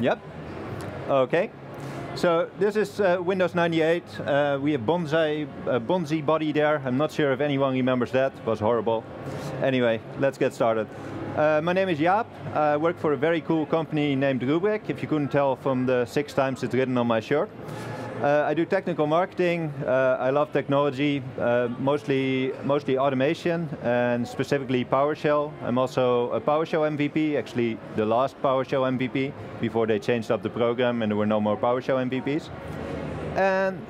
Yep. Okay. So this is Windows 98. We have Bonzi body there. I'm not sure if anyone remembers that. It was horrible. Anyway, let's get started. My name is Jaap. I work for a very cool company named Rubrik, if you couldn't tell from the 6 times it's written on my shirt. I do technical marketing. I love technology, mostly automation, and specifically PowerShell. I'm also a PowerShell MVP, actually the last PowerShell MVP, before they changed up the program and there were no more PowerShell MVPs. And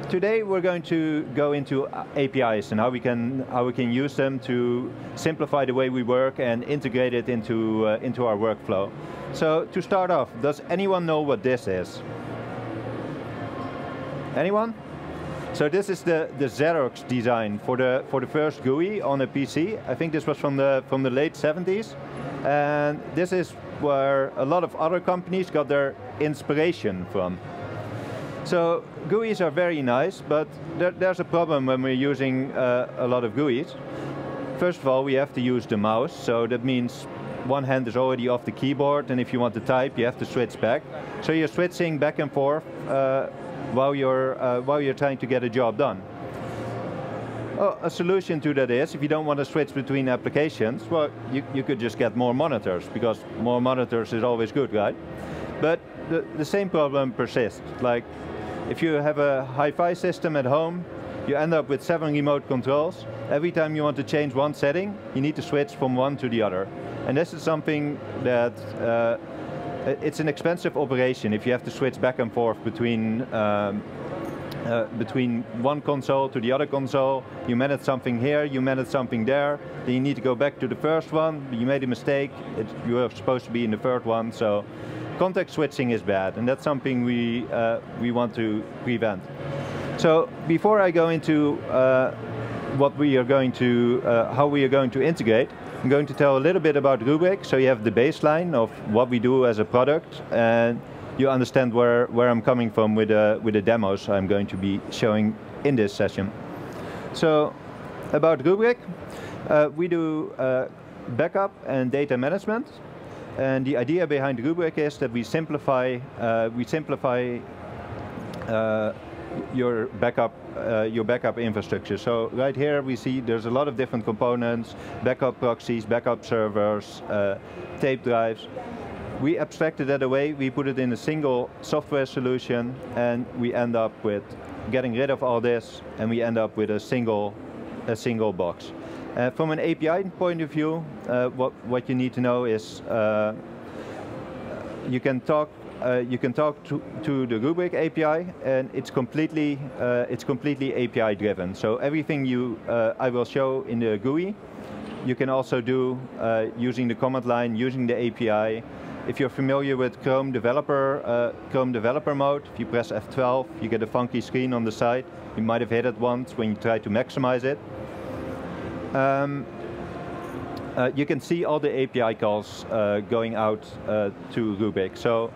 today we're going to go into APIs and how we can use them to simplify the way we work and integrate it into our workflow. So to start off, does anyone know what this is? Anyone? So this is the Xerox design for the first GUI on a PC. I think this was from the late 70s, and this is where a lot of other companies got their inspiration from. So GUIs are very nice, but there's a problem when we're using a lot of GUIs. First of all, we have to use the mouse, so that means one hand is already off the keyboard, and if you want to type, you have to switch back. So you're switching back and forth while you're trying to get a job done. Oh, a solution to that is, if you don't want to switch between applications, well, you could just get more monitors, because more monitors is always good, right? But the same problem persists. Like, if you have a hi-fi system at home, you end up with 7 remote controls. Every time you want to change one setting, you need to switch from one to the other. And this is something that it's an expensive operation if you have to switch back and forth between one console to the other console. You manage something here, you manage something there, then you need to go back to the first one, you made a mistake, you were supposed to be in the third one, so context switching is bad, and that's something we want to prevent. So before I go into how we are going to integrate, I'm going to tell a little bit about Rubrik, so you have the baseline of what we do as a product, and you understand where I'm coming from with the demos I'm going to be showing in this session. So, about Rubrik, we do backup and data management, and the idea behind Rubrik is that we simplify your backup infrastructure. So right here we see there's a lot of different components: backup proxies, backup servers, tape drives. We abstracted that away, we put it in a single software solution, and we end up with getting rid of all this, and we end up with a single box. From an API point of view, what you need to know is you can talk to the Rubrik API, and it's completely API driven. So everything I will show in the GUI, you can also do using the command line, using the API. If you're familiar with Chrome Developer Mode, if you press F12, you get a funky screen on the side. You might have hit it once when you try to maximize it. You can see all the API calls going out to Rubrik. So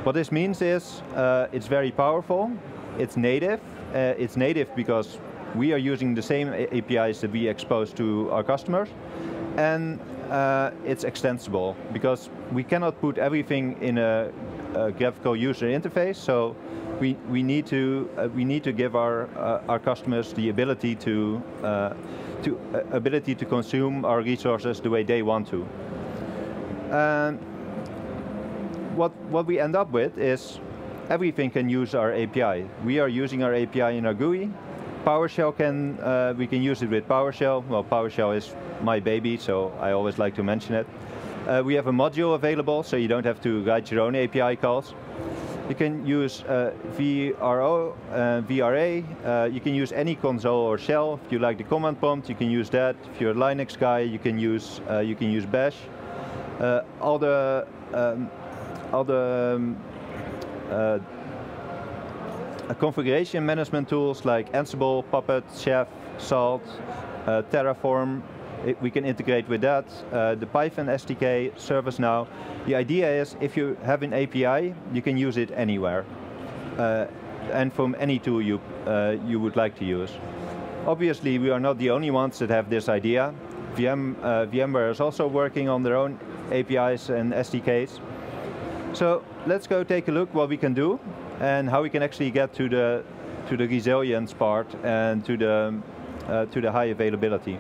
what this means is it's very powerful, it's native. It's native because we are using the same APIs that we expose to our customers, and it's extensible because we cannot put everything in a graphical user interface. So we need to give our customers the ability to consume our resources the way they want to. And what we end up with is everything can use our API. We are using our API in our GUI. PowerShell we can use it with PowerShell. Well, PowerShell is my baby, so I always like to mention it. We have a module available, so you don't have to write your own API calls. You can use VRO, VRA. You can use any console or shell. If you like the command prompt, you can use that. If you're a Linux guy, you can use Bash. All the configuration management tools like Ansible, Puppet, Chef, Salt, Terraform, we can integrate with that. The Python SDK, ServiceNow. The idea is if you have an API, you can use it anywhere. And from any tool you would like to use. Obviously, we are not the only ones that have this idea. VMware is also working on their own APIs and SDKs. So let's go take a look what we can do and how we can actually get to the resilience part and to the high availability.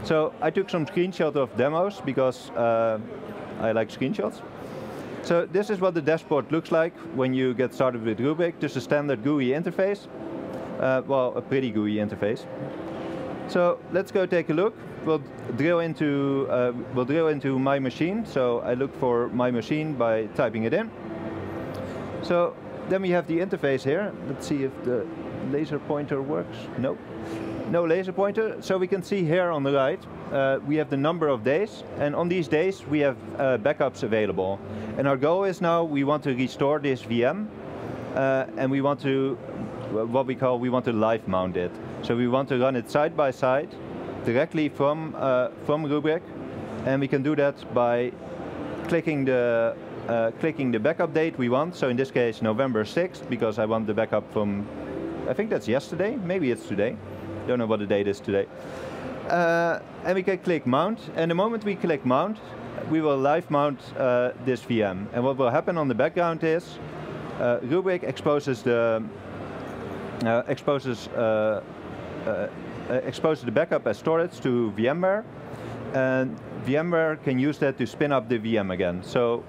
So I took some screenshots of demos because I like screenshots. So this is what the dashboard looks like when you get started with Rubrik. Just a standard GUI interface. Well, a pretty GUI interface. So let's go take a look. We'll drill into my machine. So I look for my machine by typing it in. So then we have the interface here. Let's see if the laser pointer works. Nope. No laser pointer. So we can see here on the right, we have the number of days. And on these days, we have backups available. And our goal is now we want to restore this VM. And we want to, we want to live mount it. So we want to run it side by side directly from Rubrik, and we can do that by clicking the backup date we want. So in this case, November 6th, because I want the backup from, I think that's yesterday. Maybe it's today. Don't know what the date is today. And we can click mount, and the moment we click mount, we will live mount this VM. And what will happen on the background is Rubrik exposes the backup as storage to VMware, and VMware can use that to spin up the VM again. So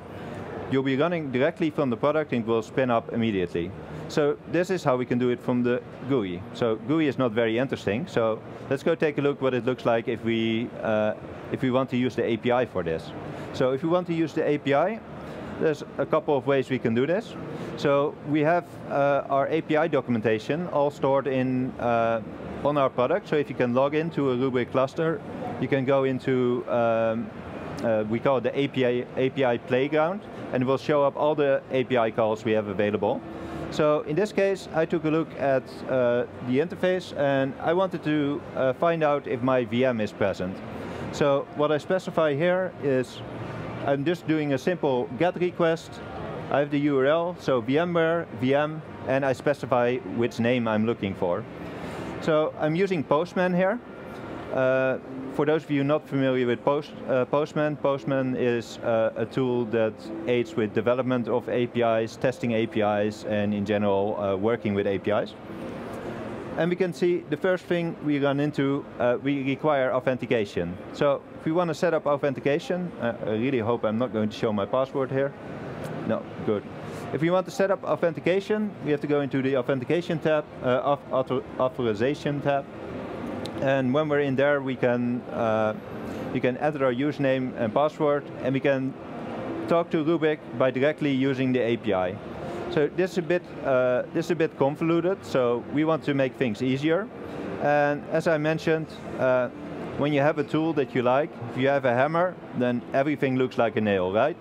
you'll be running directly from the product and it will spin up immediately. So this is how we can do it from the GUI. So GUI is not very interesting, so let's go take a look what it looks like if we want to use the API for this. So if we want to use the API, there's a couple of ways we can do this. So we have our API documentation all stored in on our product. So if you can log into a Rubrik cluster, you can go into, we call it the API playground, and it will show up all the API calls we have available. So in this case, I took a look at the interface, and I wanted to find out if my VM is present. So what I specify here is, I'm just doing a simple GET request. I have the URL, so VMware, VM, and I specify which name I'm looking for. So I'm using Postman here. For those of you not familiar with Postman, Postman is a tool that aids with development of APIs, testing APIs, and in general working with APIs. And we can see the first thing we run into, we require authentication. So if we want to set up authentication, I really hope I'm not going to show my password here. No, good. If we want to set up authentication, we have to go into the authentication tab, authorization tab. And when we're in there, we can enter our username and password, and we can talk to Rubrik by directly using the API. So this is a bit convoluted, so we want to make things easier. And as I mentioned, when you have a tool that you like, if you have a hammer, then everything looks like a nail, right?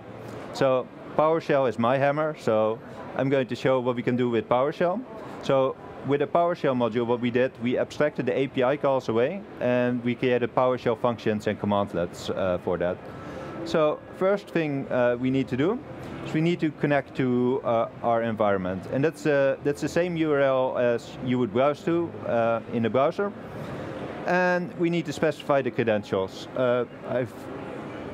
So PowerShell is my hammer, so I'm going to show what we can do with PowerShell. So with the PowerShell module, what we did, we abstracted the API calls away, and we created PowerShell functions and commandlets for that. So first thing we need to do is we need to connect to our environment, and that's the same URL as you would browse to in the browser. And we need to specify the credentials.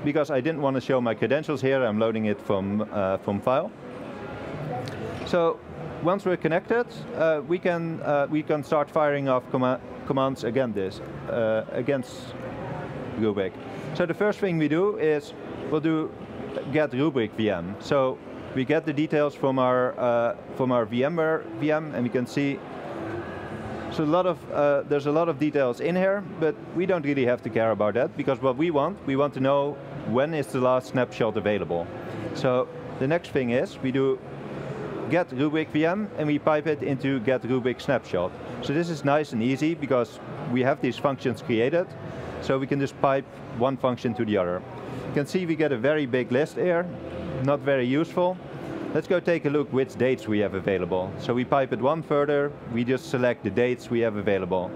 Because I didn't want to show my credentials here, I'm loading it from file. So once we're connected, we can start firing off commands against Rubrik. So the first thing we do is we'll do get Rubrik VM. So we get the details from our VMware VM, and we can see so there's a lot of details in here, but we don't really have to care about that, because what we want to know when is the last snapshot available. So the next thing is we do get Rubrik VM, and we pipe it into get Rubrik snapshot. So this is nice and easy because we have these functions created, so we can just pipe one function to the other. You can see we get a very big list here, not very useful. Let's go take a look which dates we have available. So we pipe it one further, we just select the dates we have available.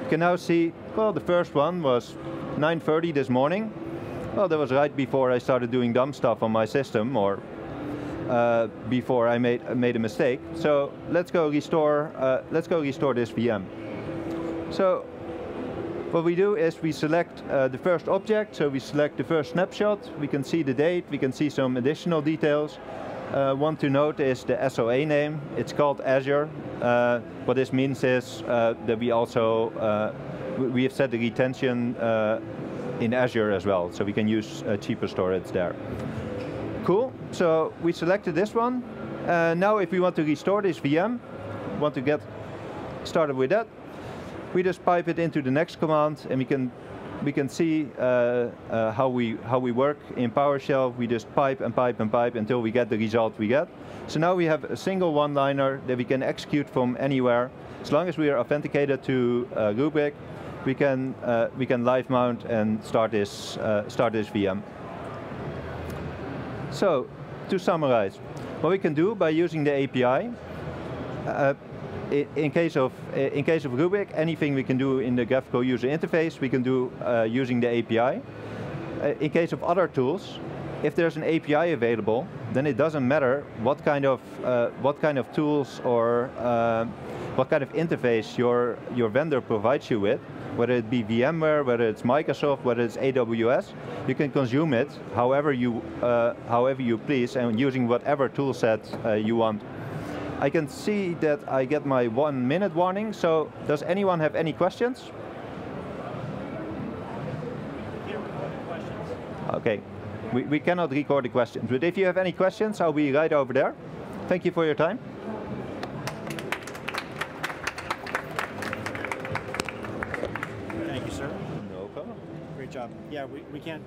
You can now see, well, the first one was 9:30 this morning. Well, that was right before I started doing dumb stuff on my system, or before I made a mistake. So let's go restore this VM. So What we do is we select the first object, so we select the first snapshot, we can see the date, we can see some additional details. One to note is the SOA name. It's called Azure. What this means is that we also we have set the retention in Azure as well, so we can use cheaper storage there. Cool. So we selected this one. Now, if we want to restore this VM, want to get started with that, we just pipe it into the next command, and we can see how we work in PowerShell. We just pipe and pipe and pipe until we get the result we get. So now we have a single one-liner that we can execute from anywhere. As long as we are authenticated to Rubrik, we can live mount and start this VM. So to summarize, what we can do by using the API. In case of Rubrik, anything we can do in the graphical user interface, we can do using the API. In case of other tools, if there's an API available, then it doesn't matter what kind of tools or what kind of interface your vendor provides you with, whether it be VMware, whether it's Microsoft, whether it's AWS. You can consume it however you please and using whatever tool set you want. I can see that I get my 1 minute warning, so does anyone have any questions? Okay, we cannot record the questions, but if you have any questions, I'll be right over there. Thank you for your time. Thank you, sir. No problem. Great job. Yeah, we can't